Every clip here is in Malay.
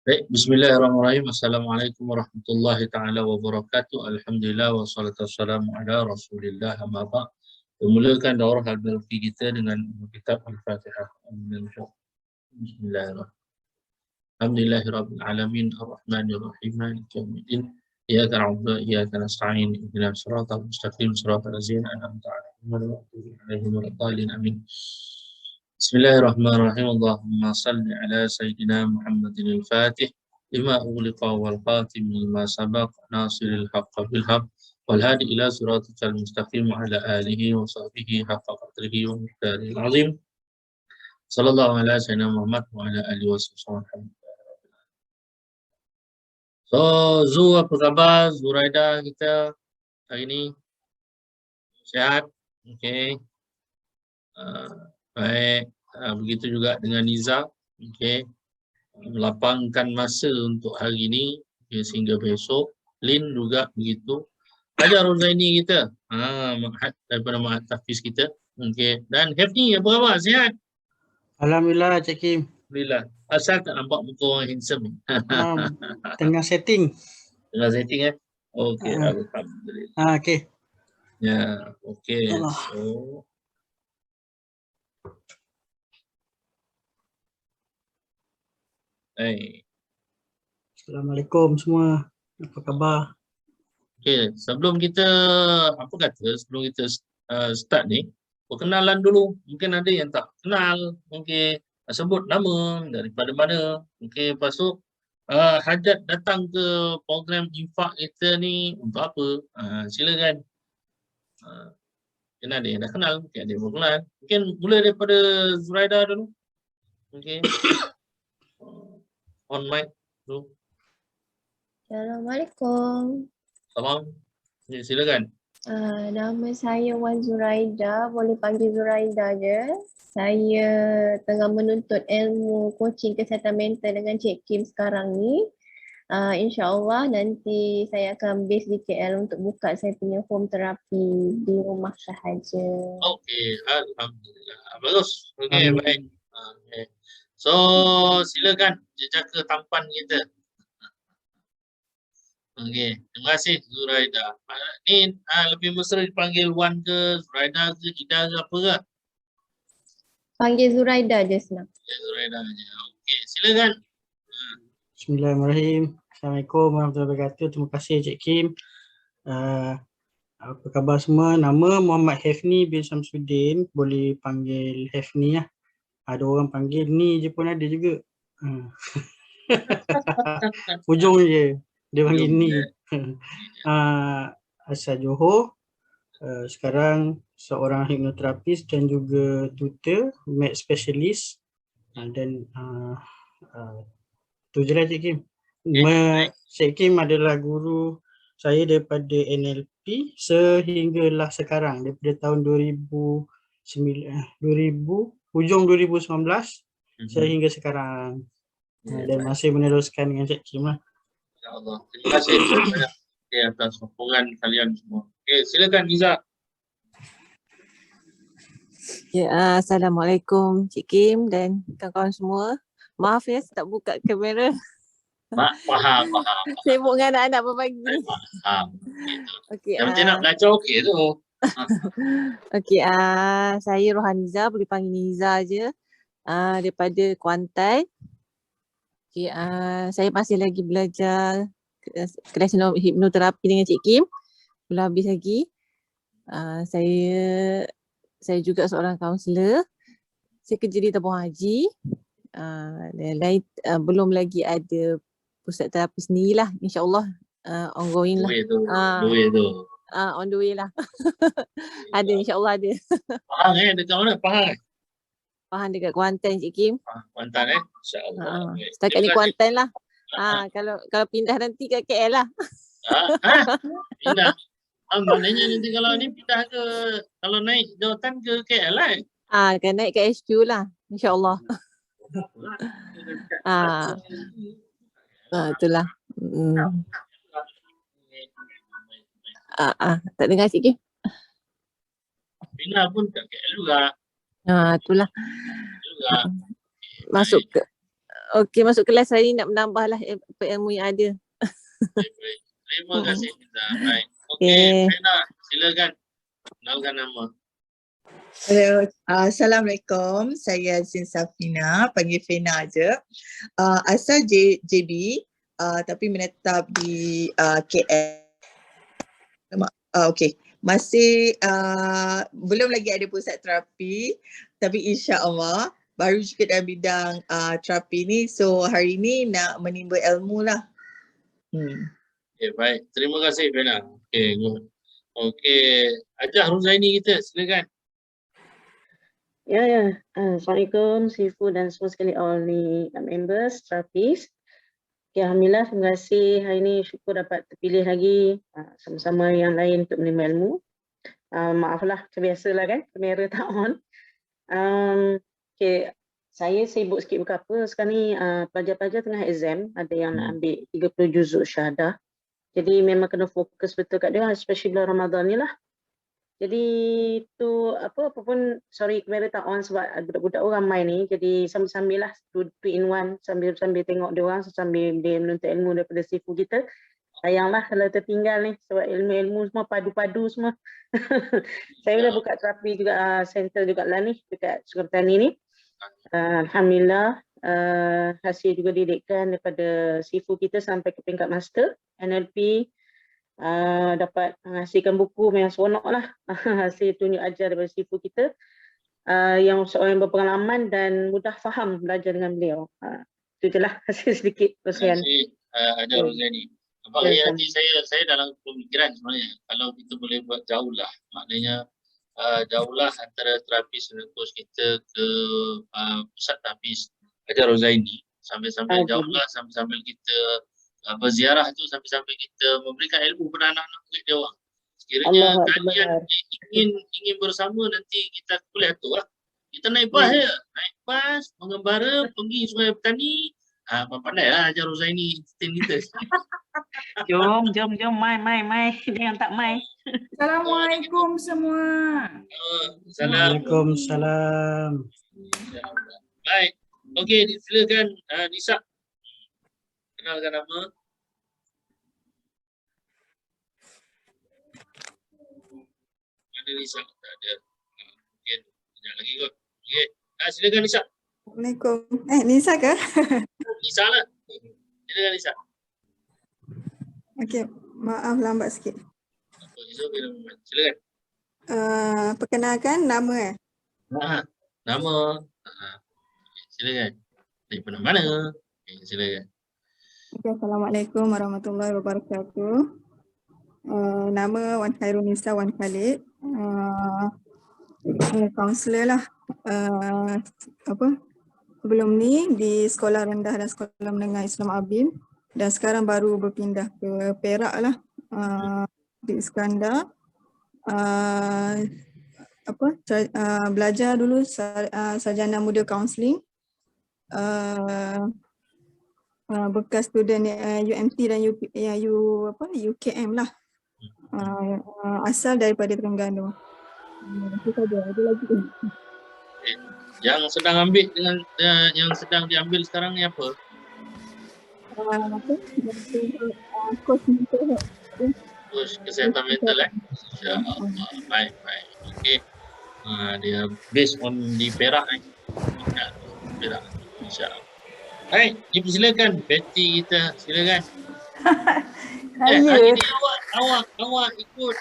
Baik, bismillahirrahmanirrahim. Assalamualaikum warahmatullahi taala wabarakatuh. Alhamdulillah wassalatu wassalamu ala Rasulillah amma ba'd. Memulakan daurah al-Balfi kita dengan kitab Al-Fatihah. Bismillahirrahmanirrahim. Alhamdulillahirabbil alamin arrahmanir rahim maliki yaumiddin. Iyyaka na'budu wa iyyaka nasta'in. Ihdinas siratal mustaqim siratal ladzina an'amta 'alaihim ghairil maghdubi 'alaihim waladdallin. Amin. Bismillahirrahmanirrahim. Allahumma salli ala sayyidina Muhammadin al-Fatih lima ughliqa wal khatim lima sabaq nasiril haqqa bil haqq wal hadi ila siratal mustaqim wa ala alihi wa sahbihi haqqa qadrihi wa miqdaril azim. Sallallahu ala sayyidina Muhammad wa ala alihi wa sahbihi. So, Zu, apa khabar? Zuraida kita hari ini sehat? Okey. Baik. Begitu juga dengan Niza. Okey. Melapangkan masa untuk hari ini sehingga besok. Lin juga begitu. Ajar Rozaini kita. Daripada Mahat Tafiz kita. Okey. Dan Hefni, apa khabar? Sihat? Alhamdulillah, Cik Kim. Alhamdulillah. Asal tak nampak muka orang handsome. Tengah setting. Tengah setting Okey, alhamdulillah. Okey. Ya, okey. So, Assalamualaikum semua. Apa khabar? okey, sebelum kita sebelum kita start ni, perkenalan dulu. Mungkin ada yang tak kenal, mungkin sebut nama daripada mana. Okey, lepas tu Hajat datang ke program infak kita ni untuk apa? Silakan. Mungkin ada yang dah kenal, mungkin ada yang belum kenal. Mungkin mula daripada Zuraida dulu. Okey. On mic dulu. Assalamualaikum. Salam. Okay, silakan. Nama saya Wan Zuraida, boleh panggil Zuraida je. Saya tengah menuntut ilmu coaching kesihatan mental dengan Cik Kim sekarang ni. InsyaAllah nanti saya akan base di KL untuk buka saya punya home therapy di rumah sahaja. Okey, alhamdulillah. Bagus. Okey, baik. Okay. So, silakan jejaka tampan kita. Okey, terima kasih Zuraida. Ni lebih mesra dipanggil Wan ke, Zuraida ke, Ida ke apa ke? Panggil Zuraida je senang. Zuraida je. Okey, silakan. Bismillahirrahmanirrahim. Assalamualaikum warahmatullahi wabarakatuh. Terima kasih Cik Kim. Apa khabar semua? Nama Muhammad Hefni bin Samsudin. Boleh panggil Hefni lah. Ada orang panggil ni je pun ada juga. Ujung je. Dia panggil ni. Asal Johor. Sekarang seorang hipnoterapis dan juga tutor, med specialist. Dan tu je lah Cik Kim. Cik Kim adalah guru saya daripada NLP sehinggalah sekarang. Daripada tahun 2019 sehingga sekarang. Dan masih meneruskan dengan Cik Kim lah. InsyaAllah. Terima kasih banyak atas sokongan kalian semua. Okey, silakan Niza. Ya, Assalamualaikum Cik Kim dan kawan-kawan semua. Maaf ya, saya tak buka kamera. Faham. Sibuk dengan anak-anak berbagi. Faham. Okey. Yang macam nak belajar okey tu. Okey, saya Rohaniza, boleh panggil Niza je. Daripada Kuantan. Okey, saya masih lagi belajar kelas hipnoterapi dengan Cik Kim. Belum habis lagi. Saya juga seorang kaunselor. Saya kerja di tabung haji. Belum lagi ada pusat terapi sendirilah, insyaAllah ongoing lah. On the way lah. Ada, insyaAllah ada. Pahang dekat mana? Pahang dekat Kuantan Cik Kim. Kuantan insyaAllah. Setakat ni Kuantan lah. Kalau pindah nanti ke KL lah. Pindah. Maknanya nanti kalau ni pindah ke, kalau naik jawatan ke KL lah. Kan naik ke HQ lah, insyaAllah. Itulah. Tak dengar sikit. Pindah pun kat KL juga. Itulah. Masuk ke Okey, masuk kelas hari ni nak menambahlah ilmu yang ada. Baik. Terima kasih Niza. Baik. Okey, Okey. Fena, silakan. Kenalkan nama. Hello, Assalamualaikum. Saya Zin Safina, panggil Fena aja. Asal JB, tapi menetap di KL. Okey. Masih belum lagi ada pusat terapi, tapi insya-Allah baru juga dalam bidang terapi ni. So hari ni nak menimba ilmu lah. Okey, baik. Terima kasih Fena. Okey, good. Okey, Hajah Ruzaini kita, silakan. Ya. Assalamualaikum Sifu dan semua sekali all ni members, terapis. Okay, Alhamdulillah, terima kasih. Hari ni syukur dapat terpilih lagi sama-sama yang lain untuk menimba ilmu. Maaflah, macam biasalah kan, kamera tak on. Okay, saya sibuk sikit bukan apa. Sekarang ni pelajar-pelajar tengah exam, ada yang nak ambil 30 juzuk syahadah. Jadi memang kena fokus betul kat dia, especially bulan Ramadan ni lah. Jadi tu apa pun, sorry kamera tak on sebab budak-budak orang main ni, jadi sambil-sambil lah 2 in 1, sambil tengok dia orang, sambil dia menuntut ilmu daripada sifu kita. Sayanglah kalau tertinggal ni sebab ilmu-ilmu semua padu-padu semua. Saya dah buka terapi juga, center juga lah ni dekat Sungai Petani ni. Alhamdulillah hasil juga didikkan daripada sifu kita sampai ke peringkat master NLP. Dapat menghasilkan buku memang seronok lah. Hasil tunjuk ajar daripada sifu kita yang seorang yang berpengalaman dan mudah faham belajar dengan beliau. Itu je lah hasil sedikit perkongsian. Terima kasih Hajah Ruzaini. Bagi hati saya dalam pemikiran sebenarnya kalau kita boleh buat jauh lah, maknanya jauhlah antara terapis coach kita ke pusat terapis Hajah Ruzaini, sambil-sambil jauhlah, sambil-sambil kita berziarah tu, sambil-sambil kita memberikan ilmu kepada anak-anak murid dia orang. Sekiranya kalian ingin bersama, nanti kita kuliah tu lah. Kita naik bas je, naik bas, mengembara, pergi Sungai Petani. Pandai lah Hajah Ruzaini tim kita. Jom, mai. Jangan tak mai. Assalamualaikum semua. Waalaikumsalam. Baik. Okey, silakan Nisa. Kenalkan nama. Mana Nisa? Tak ada. Mungkin sekejap lagi kot. Okey. Silakan Nisa. Assalamualaikum. Nisa ke? Nisa lah. Silakan Nisa. Okey, maaf lambat sikit. Silakan. Perkenalkan nama Nama. Silakan. Dari mana? Okay, silakan. Okay, Assalamualaikum warahmatullahi wabarakatuh. Nama Wan Khairunisa Wan Khalid. Kaunselor lah. Sebelum ni di Sekolah Rendah dan Sekolah Menengah Islam Abim, dan sekarang baru berpindah ke Perak lah, di Iskandar. Belajar dulu sarjana muda kaunseling, bekas student UMT dan UKM lah, asal daripada Terengganu. Itu saja, ada lagi. Yang sedang ambil dengan yang sedang diambil sekarang ni apa? Coach mental health. Coach kesihatan mental InsyaAllah. Baik. Okey. Dia based on di Perak Perak. InsyaAllah. Baik, silakan Betty kita, silakan. Hari ni awak ikut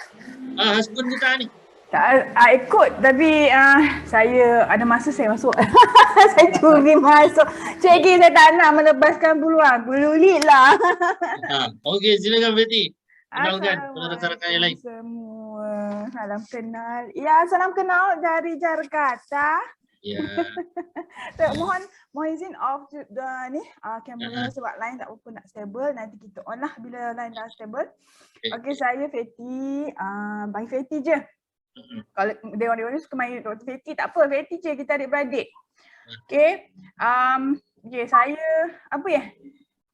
husband kita ni. Tak ikut, tapi saya ada masa saya masuk. Saya curi masuk. Cikgu saya tak nak melepaskan bulu lead lah. Okey, silakan Betty. Kenalkan rakan-rakan yang lain. Semua salam kenal. Ya, salam kenal dari Jakarta. Ya. Mohon izin off kamera sebab line tak apa nak stable. Nanti kita on lah bila line dah stable. Okey, saya Feti. Bagi Feti je. Kalau dewan-dewan ni suka main Dr. Feti, tak apa, Feti je, kita adik-beradik. Okay, saya,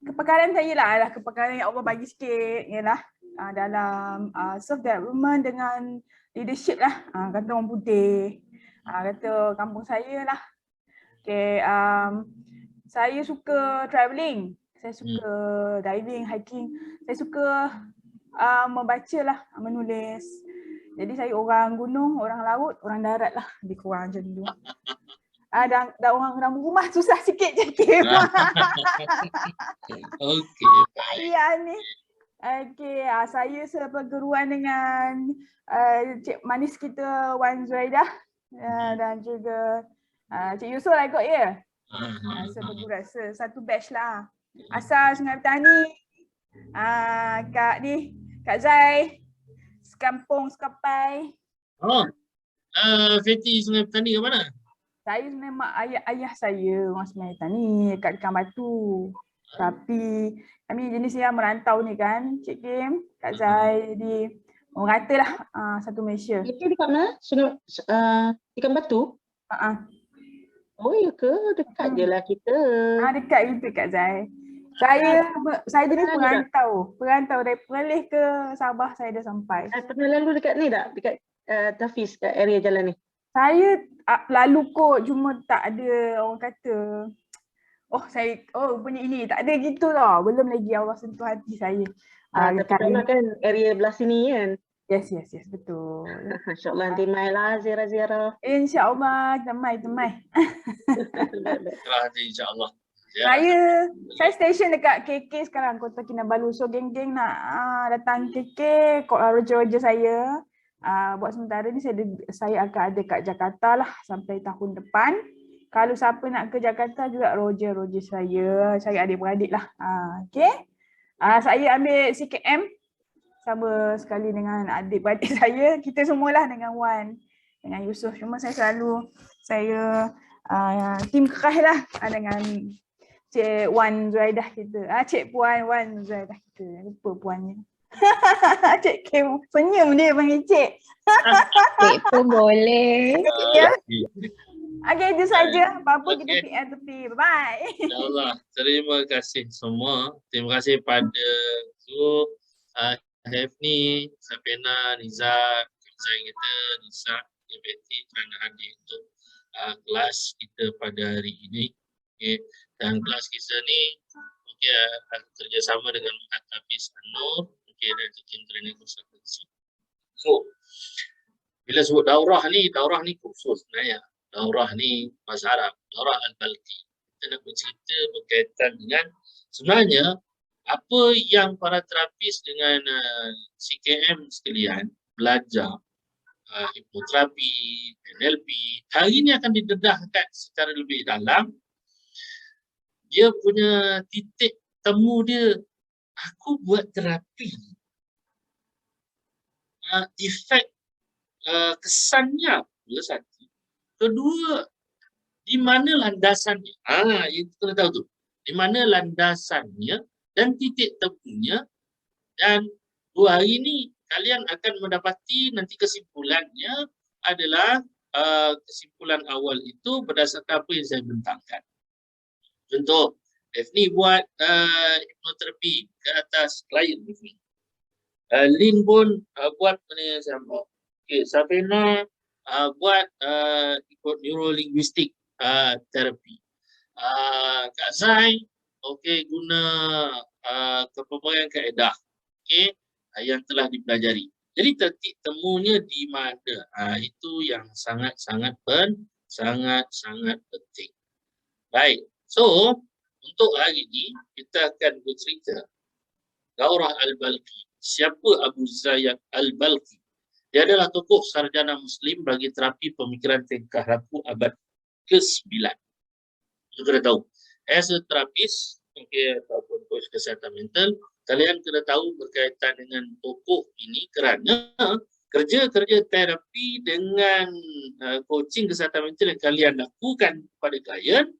kepakaran saya lah, kepakaran yang Allah bagi sikit, ialah dalam self-development dengan leadership lah, kata orang putih, kata kampung saya lah. Okay, saya suka travelling. Saya suka diving, hiking. Saya suka membaca lah, menulis. Jadi saya orang gunung, orang laut, orang darat lah. Lebih kurang macam tu. Dan orang rumah susah sikit je Kim. Okey, baik. Ya ni. Okey, saya seperguruan dengan Cik Manis kita Wan Zuraidah dan juga Cik Yusof lah kot ya. Seperguruan, satu batch lah. Asal Sungai Petani. Kak ni, Kak Zai. Sekampung Sekapai. Oh, Feti Sungai Petani ke mana? Saya sebenarnya mak ayah saya orang Sungai Petani kat Dekan Batu. Tapi kami jenis yang merantau ni kan, Cik Kim, Kak Zai, jadi orang katalah satu Malaysia. Itu dekat mana? Ikan Batu? Oh ya ke? Dekat je lah kita. Dekat gitu Kak Zai. Saya jenis perantau dari Perlis ke Sabah saya dah sampai. Pernah lalu dekat ni tak? Dekat Tafiz, kat area jalan ni? Saya lalu kot, cuma tak ada orang kata punya ini, tak ada gitu tau. Belum lagi Allah sentuh hati saya. Tapi kalau kan area belah sini kan? Yes, betul. InsyaAllah nanti mai lah ziarah-ziarah. InsyaAllah, temai. InsyaAllah. Saya stesen dekat KK sekarang, Kota Kinabalu. So geng-geng nak datang KK, roja-roja saya. Buat sementara ni saya akan ada kat Jakarta lah sampai tahun depan. Kalau siapa nak ke Jakarta juga roja-roja saya adik-beradik lah. Okay. Saya ambil CKM sama sekali dengan adik-beradik saya. Kita semualah dengan Wan, dengan Yusof. Cuma saya tim kerah lah dengan Cik Wan Zuraidah kita. Cik Puan Wan Zuraidah kita. Lupa puannya. Cik Kim senyum dia panggil Cik. Cik pun boleh. Ya. Okey, itu saja. Apa-apa kita tepi. Bye-bye. InsyaAllah. Terima kasih semua. Terima kasih pada Zul, Hefni, Safina, Niza, Zai kita, Nisa, Betty kerana hadir untuk kelas kita pada hari ini. Okay. Dan kelas kita ni kerjasama dengan Muhammad Hafiz An-Nur, dan Team Training Consultancy. So, bila sebut daurah ni khusus sebenarnya. Daurah ni bahasa Arab, Daurah Al-Balqi. Kita nak bercerita berkaitan dengan sebenarnya apa yang para terapis dengan CKM sekalian belajar hipnoterapi, NLP, hari ini akan didedahkan secara lebih dalam. Dia punya titik temu dia, aku buat terapi. Efek kesannya pula satu. Kedua, di mana landasannya? Itu kita tahu tu. Di mana landasannya dan titik temunya. Dan 2 hari ini kalian akan mendapati nanti kesimpulannya adalah kesimpulan awal itu berdasarkan apa yang saya bentangkan. Contoh, Daphne buat hipnoterapi ke atas klien Daphne. Lin pun buat benda yang sama. Okay, Safina buat ikut neurolinguistik terapi. Kak Zai, guna kepelbagaian kaedah, yang telah dipelajari. Jadi titik temunya di mana? Itu yang sangat-sangat penting. Baik. So, untuk hari ini kita akan bercerita Daurah Al-Balqi. Siapa Abu Zaid Al-Balqi? Dia adalah tokoh sarjana Muslim bagi terapi pemikiran tingkah laku abad ke-9. Kita kena tahu. As a terapis, ataupun coach kesihatan mental, kalian kena tahu berkaitan dengan tokoh ini kerana kerja-kerja terapi dengan coaching kesihatan mental yang kalian lakukan kepada klien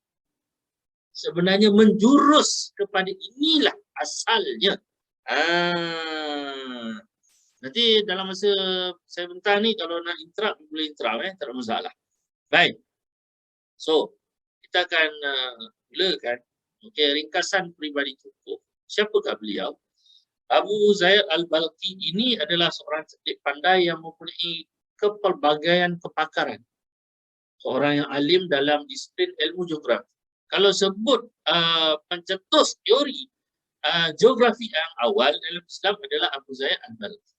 sebenarnya menjurus kepada inilah asalnya. Nanti dalam masa saya bentar ni kalau nak interrupt boleh interrupt, tak ada masalah. Baik. So, kita akan mulakan ringkasan peribadi tokoh. Siapakah beliau? Abu Zaid Al-Balqi ini adalah seorang cerdik pandai yang mempunyai kepelbagaian kepakaran. Seorang yang alim dalam disiplin ilmu geografi. kalau sebut pencetus teori geografi yang awal dalam Islam adalah Abu Zaid Al-Balkhi.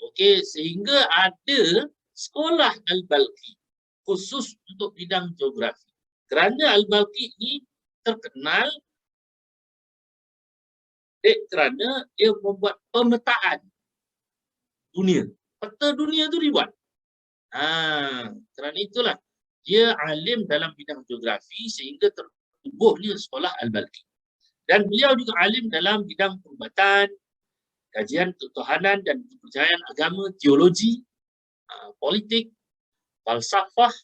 Okey, sehingga ada sekolah Al-Balkhi khusus untuk bidang geografi. Kerana Al-Balkhi ini terkenal kerana dia membuat pemetaan dunia. Peta dunia tu dibuat. Kerana itulah dia alim dalam bidang geografi sehingga tertubuhnya sekolah Al-Balkhi. Dan beliau juga alim dalam bidang perubatan, kajian ketuhanan dan kepercayaan agama, teologi, politik, falsafah,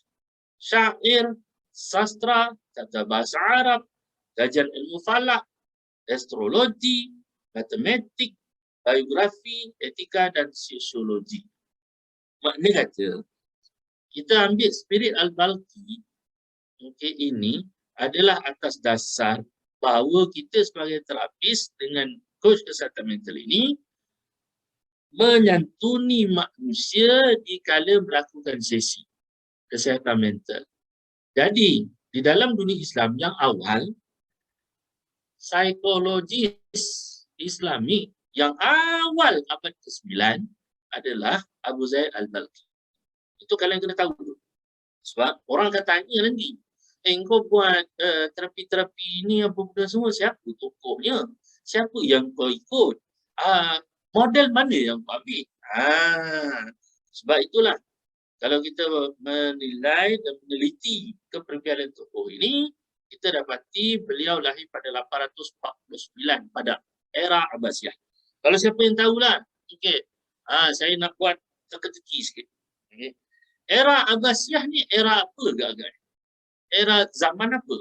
syair, sastra, tata bahasa Arab, kajian ilmu falak, astrologi, matematik, biografi, etika dan sosiologi. Maknanya kata, kita ambil spirit Al-Balkhi ini adalah atas dasar bahawa kita sebagai terapis dengan coach kesihatan mental ini menyantuni manusia di kala melakukan sesi kesihatan mental. Jadi, di dalam dunia Islam yang awal, psikologis Islami yang awal abad ke-9 adalah Abu Zaid Al-Balkhi. Itu kalian kena tahu dulu. Sebab orang akan tanya nanti, kau buat terapi-terapi ini apa benda semua, siapa tokohnya? Siapa yang kau ikut? Model mana yang kau ambil? Sebab itulah, kalau kita menilai dan meneliti kepribadian tokoh ini, kita dapati beliau lahir pada 849 pada era Abbasiyah. Kalau siapa yang tahulah, okey, saya nak buat teka-teki sikit. Okay. Era Abbasiyah ni era apa agak-agak? Era zaman apa?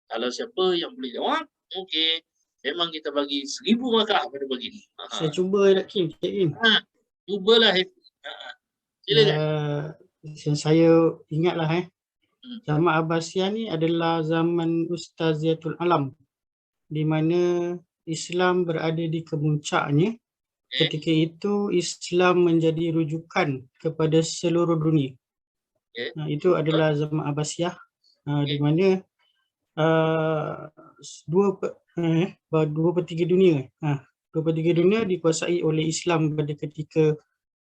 Kalau siapa yang boleh jawab, okey, memang kita bagi 1000 markah pada pagi ni. Saya cuba nak Kim, Cik Kim. Cubalah Hafiz. Silakan. Saya ingatlah zaman Abbasiyah ni adalah zaman Ustaziatul Alam, di mana Islam berada di kemuncaknya. Ketika itu Islam menjadi rujukan kepada seluruh dunia. Itu adalah zaman Abbasiyah, di mana 2/3 dunia, 2/3 dunia dikuasai oleh Islam pada ketika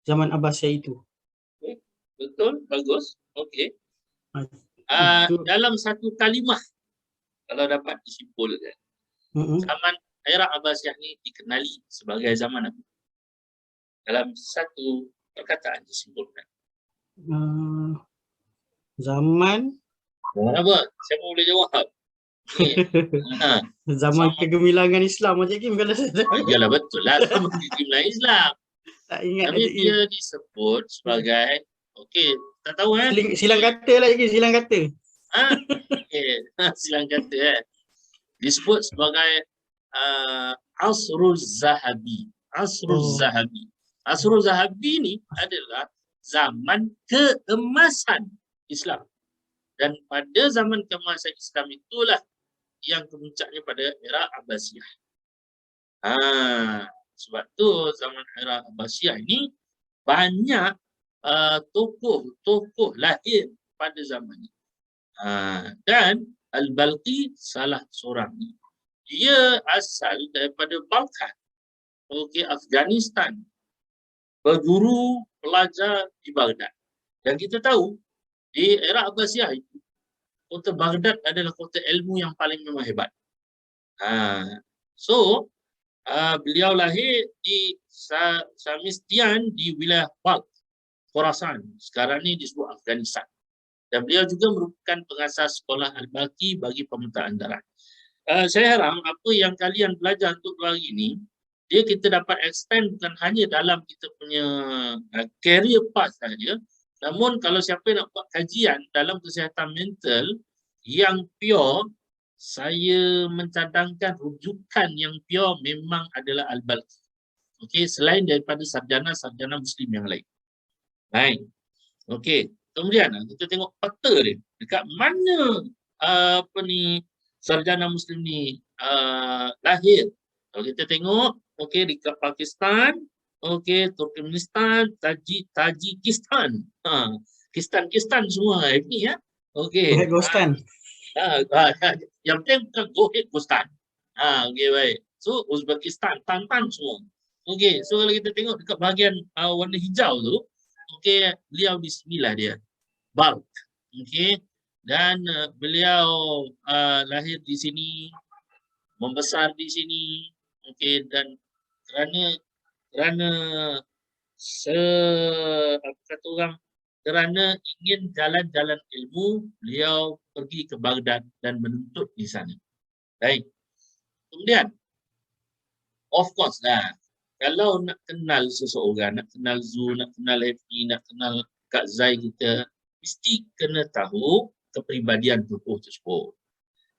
zaman Abbasiyah itu. Betul, bagus. Okey. Dalam satu kalimah, kalau dapat disimpulkan, zaman era Abbasiyah ni dikenali sebagai zaman apa? Dalam satu perkataan disimpulkan. Zaman apa? Siapa boleh jawab? Zaman kegemilangan Islam, Cik Kim, kalau saya tahu. Yalah, betul lah, zaman kegemilangan Islam. Tak ingat. Tapi dia disebut sebagai, okey, tak tahu silang kata lah, Cik Kim, silang kata. Okey, silang kata disebut sebagai Asrul Zahabi. Asrul Zahabi. Asrul Zahabi ni adalah zaman keemasan Islam. Dan pada zaman keemasan Islam itulah yang kemuncaknya pada era Abbasiyah. Sebab tu zaman era Abbasiyah ini banyak tokoh-tokoh lahir pada zaman ini. Dan Al-Balkhi salah seorang ni. Dia asal daripada Balkan, Afghanistan, berguru pelajar di Baghdad. Dan kita tahu di era Abbasiyah itu, kota Baghdad adalah kota ilmu yang paling memang hebat. Beliau lahir di Samistian di wilayah Balkh, Khorasan. Sekarang ni disebut Afghanistan. Dan beliau juga merupakan pengasas sekolah Al-Balkhi bagi pemetaan darat. Saya harap apa yang kalian belajar untuk hari ini, dia kita dapat extend bukan hanya dalam kita punya career path saja, namun kalau siapa nak buat kajian dalam kesihatan mental yang pure, saya mencadangkan rujukan yang pure memang adalah Al-Balkhi. Okey, selain daripada sarjana-sarjana Muslim yang lain. Baik. Okey, kemudian kita tengok peta dia. Dekat mana sarjana Muslim ni lahir. Kalau kita tengok, okey, di Pakistan, okey, Turkmenistan, Tajikistan. Kistan semua ni ya. Okey. Yang penting bukan go ahead, go start. Okey, baik. So, Uzbekistan, Tan semua. Okey, so kalau kita tengok dekat bahagian warna hijau tu, okey, beliau di sinilah dia. Balk. Okey. Dan beliau lahir di sini, membesar di sini. Okey, dan kerana apa kata orang, kerana ingin jalan-jalan ilmu, beliau pergi ke Baghdad dan menuntut di sana. Baik. Kemudian, of course lah, kalau nak kenal seseorang, nak kenal Zu, nak kenal Hefni, nak kenal Kak Zai kita, mesti kena tahu kepribadian tokoh tersebut.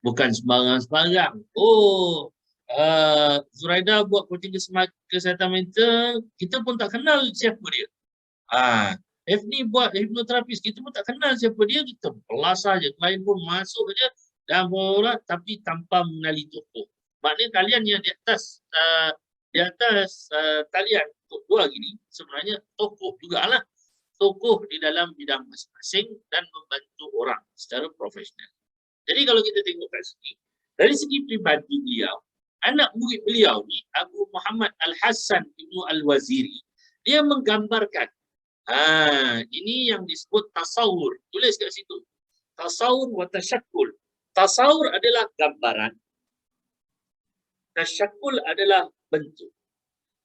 Bukan sembarang-sembarang. Oh, Zuraida buat coaching kesihatan mental, kita pun tak kenal siapa dia. Hefni buat hipnoterapis, kita pun tak kenal siapa dia, kita pelas saja. Klien pun masuk saja dan borak tapi tanpa mengenali tokoh. Maknanya kalian yang di atas talian untuk dua gini sebenarnya tokoh jugalah. Tokoh di dalam bidang masing-masing dan membantu orang secara profesional. Jadi kalau kita tengok kat sini, dari segi pribadi beliau, anak murid beliau ni, Abu Muhammad Al-Hasan Ibnu Al-Waziri, dia menggambarkan, ini yang disebut tasawur. Tulis kat situ. Tasawur wa tasyakkul. Tasawur adalah gambaran. Tasyakkul adalah bentuk.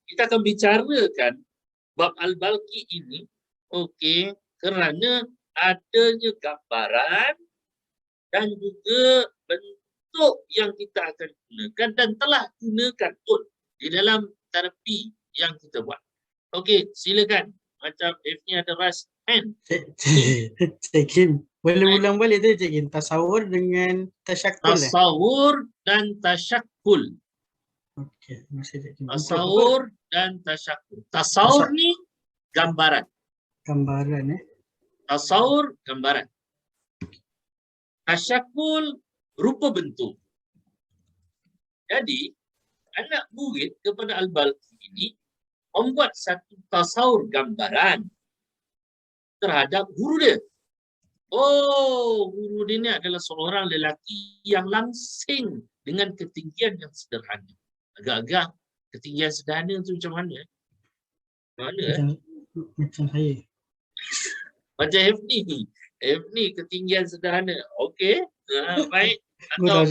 Kita akan bicarakan bab Al-Balqi ini, okey, kerana adanya gambaran dan juga bentuk yang kita akan gunakan dan telah gunakan pun di dalam terapi yang kita buat. Okey, silakan. Macam F ni ada ras hand. Cik Kim, boleh ulang balik tu Cik Kim, tasawur dengan tasyakkul. Tasawur dan tasyakkul. Okey, masih Cik Kim. Tasawur dan tasyakkul. Tasawur ni gambaran. Gambaran Tasawur gambaran. Tasyakkul rupa bentuk. Jadi anak murid kepada Al-Balqi ini membuat satu tasawur gambaran terhadap guru dia. Oh, guru dia ni adalah seorang lelaki yang langsing dengan ketinggian yang sederhana. Agak-agak ketinggian sederhana tu macam mana? Macam saya. Macam Hefni ni. Hefni ketinggian sederhana. Okey. Baik. Atau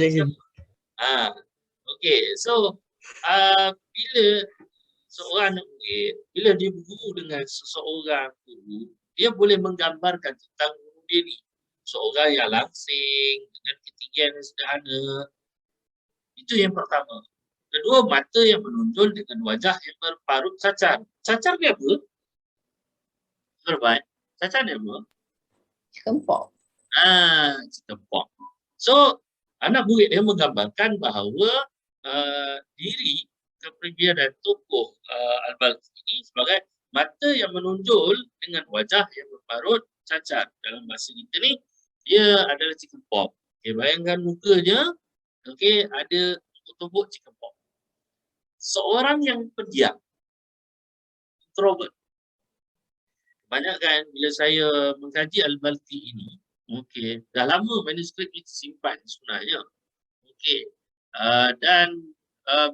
okey. So, bila seorang anak murid, bila dia berguru dengan seseorang guru, dia boleh menggambarkan tentang guru dia ni. Seorang yang langsing dengan ketinggian yang sederhana. Itu yang pertama. Kedua, mata yang menonjol dengan wajah yang berparut cacar. Cacar dia apa? Terbaik. Cacar dia apa? Cikempok. Cikempok. So, anak murid dia menggambarkan bahawa diri kepribadian tokoh Al-Balqi ini sebagai mata yang menonjol dengan wajah yang berparut cacar. Dalam bahasa kita ni, dia adalah cikempok. Okay, bayangkan mukanya, okay, ada tubuh cikempok. Seorang yang pendiam, introvert. Kebanyakan bila saya mengkaji Al-Balqi ini, okay, dah lama manuskrip ini simpan sebenarnya. Okay. Dan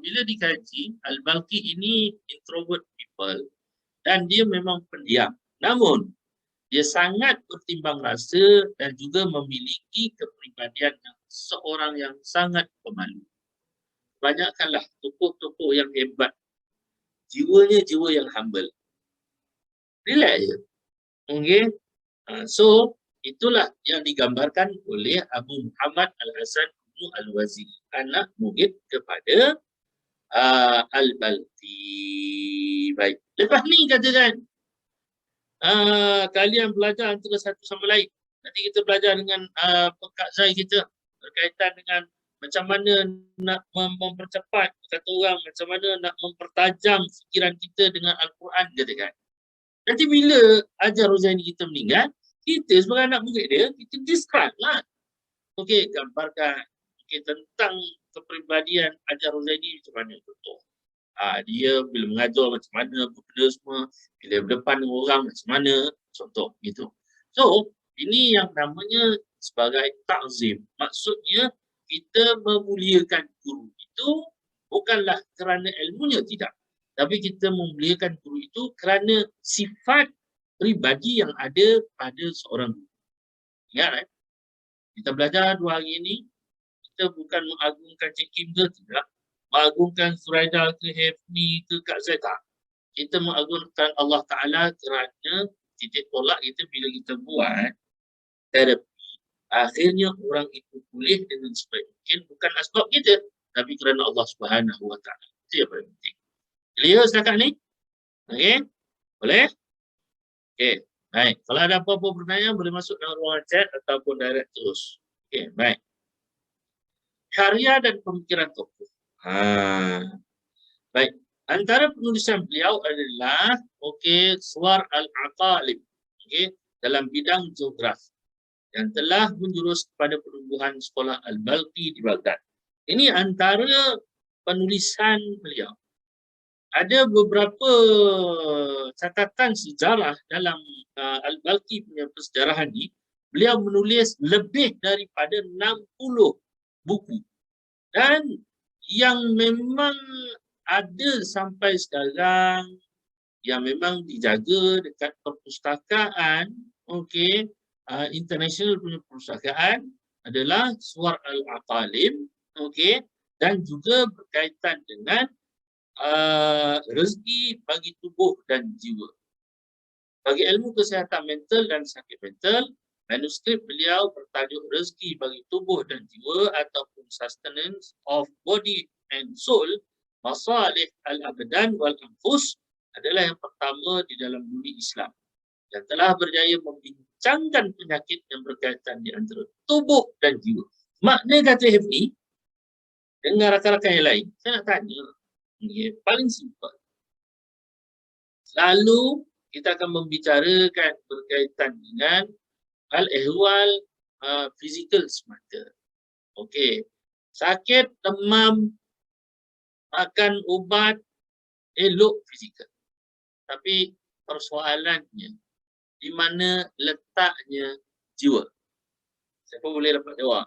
bila dikaji, Al-Balqi ini introvert people dan dia memang pendiam. Namun, dia sangat bertimbang rasa dan juga memiliki kepribadian seorang yang sangat pemalu. Banyakkanlah tokoh-tokoh yang hebat. Jiwanya jiwa yang humble. Relax je. Okay. So, itulah yang digambarkan oleh Abu Muhammad Al-Hasan Ibnu Al-Waziri, anak murid kepada Al-Balqi. Baik. Lepas ni katakan, kalian belajar antara satu sama lain. Nanti kita belajar dengan Kak Zai kita berkaitan dengan macam mana nak mempercepat, kata orang, macam mana nak mempertajam fikiran kita dengan Al-Quran, katakan. Nanti bila Hajar Rozaini kita meninggal, kita sebagai anak murid dia, kita describe lah. Okey, gambarkan tentang kepribadian Hajar Rozaini macam mana contoh. Dia bila mengajar macam mana, benda semua, bila berdepan dengan orang macam mana, contoh gitu. So, ini yang namanya sebagai ta'zim. Maksudnya kita memuliakan guru itu bukanlah kerana ilmunya, tidak. Tapi kita memuliakan guru itu kerana sifat pribadi yang ada pada seorang guru. Ingat, kita belajar 2 hari ini, kita bukan mengagungkan Cik Kim ke, tidak. Mengagungkan Zuraida ke, Hefni ke, Kak Zaita. Kita mengagungkan Allah Ta'ala kerana titik tolak kita bila kita buat terapi. Akhirnya orang itu pulih dengan sebaik mungkin, bukan asbab kita, tapi kerana Allah Subhanahu Wa Ta'ala. Itu yang paling penting. Clear setakat ni? Okey? Boleh? Okey. Baik. Kalau ada apa-apa pertanyaan, boleh masuk dalam ruangan chat ataupun direct terus. Okey, baik. Karya dan pemikiran tokoh. Baik. Antara penulisan beliau adalah Suwar Al-Aqalib, dalam bidang geografi yang telah menjurus kepada penumbuhan sekolah Al-Balqi di Baghdad. Ini antara penulisan beliau. Ada beberapa catatan sejarah dalam Al-Balqi punya persejarahan ini. Beliau menulis lebih daripada 60 buku. Dan yang memang ada sampai sekarang, yang memang dijaga dekat perpustakaan, international punya perpustakaan adalah Suwar Al-Aqalib, dan juga berkaitan dengan rezeki bagi tubuh dan jiwa. Bagi ilmu kesihatan mental dan sakit mental, manuskrip beliau bertajuk Rezeki bagi Tubuh dan Jiwa ataupun Sustenance of Body and Soul, Masalih Al-Abdan wal-Anfus adalah yang pertama di dalam bumi Islam yang telah berjaya membincangkan penyakit yang berkaitan di antara tubuh dan jiwa. Makna kata Hefni dengan rakan-rakan yang lain, saya nak tanya, paling simple. Selalu kita akan membicarakan berkaitan dengan al-ihwal fizikal semata. Sakit, demam, makan ubat, elok fizikal. Tapi persoalannya, di mana letaknya jiwa? Siapa boleh dapat jawab?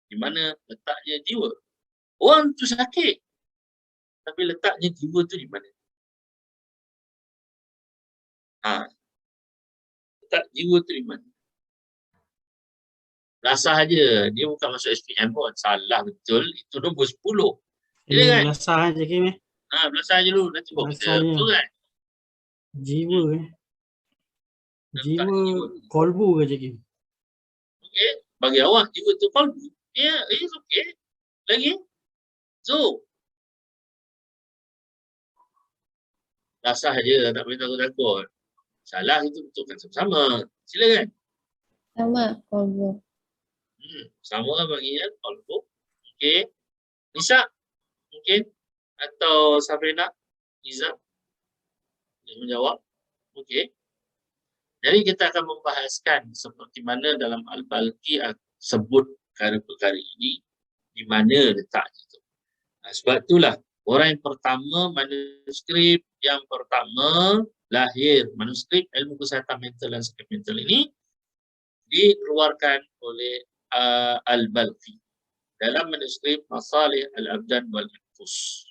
Di mana letaknya jiwa? Orang tu sakit, tapi letaknya jiwa tu di mana? Letak jiwa tu di mana? Belasah aja, dia bukan masuk SPM pun. Salah betul, itu nombor 10. Dia kan? Belasah je Kim. Belasah je dulu, nanti bawa kita. Betul kan? Jiwa Jiwa kolbu ke je Kim? Bagi awak jiwa tu kolbu. Ya, it's okay. Lagi? So, belasah je, tak boleh takut-takut. Salah itu betulkan sama-sama. Silakan. Sama, kolbu. Sama bagian kolbu. Nisa, mungkin? Atau Sabrina, Iza yang menjawab. Jadi kita akan membahaskan seperti mana dalam Al-Balqi sebut perkara-perkara ini, di mana letaknya itu. Sebab itulah orang yang pertama, manuskrip yang pertama lahir, manuskrip ilmu kesihatan mental dan sakit mental ini dikeluarkan oleh Al-Balqi dalam manuskrip Masalih Al-Abdan wal-Anfus.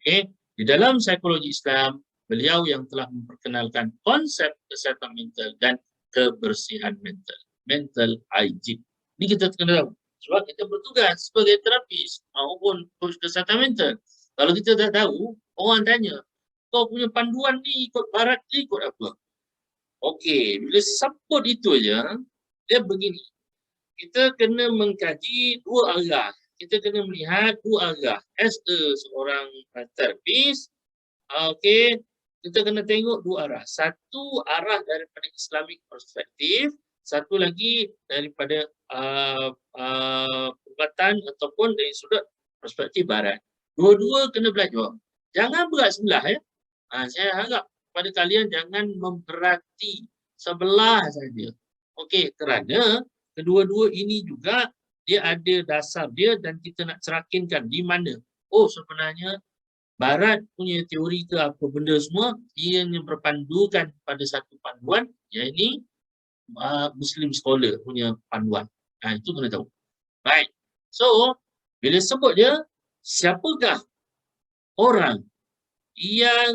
Di dalam psikologi Islam, beliau yang telah memperkenalkan konsep kesihatan mental dan kebersihan mental, mental hygiene. Ini kita kena tahu. Sebab kita bertugas sebagai terapis maupun coach kesihatan mental. Kalau kita tak tahu, orang tanya, kau punya panduan ni ikut barat ni ikut apa? Bila support itu aja, dia begini. Kita kena mengkaji 2 arah. Kita kena melihat 2 arah. As seorang terapis, kita kena tengok 2 arah. Satu arah daripada Islamic perspektif, satu lagi daripada perubatan ataupun dari sudut perspektif barat. Dua-dua kena belajar. Jangan berat sebelah ya. Saya harap pada kalian jangan memberati sebelah saja. Kerana kedua-dua ini juga dia ada dasar dia dan kita nak cerakinkan di mana. Sebenarnya barat punya teori ke apa benda semua, dia yang berpandukan pada satu panduan, iaitu Muslim scholar punya panduan. Itu kena tahu. Baik. So, bila sebut dia, siapakah orang yang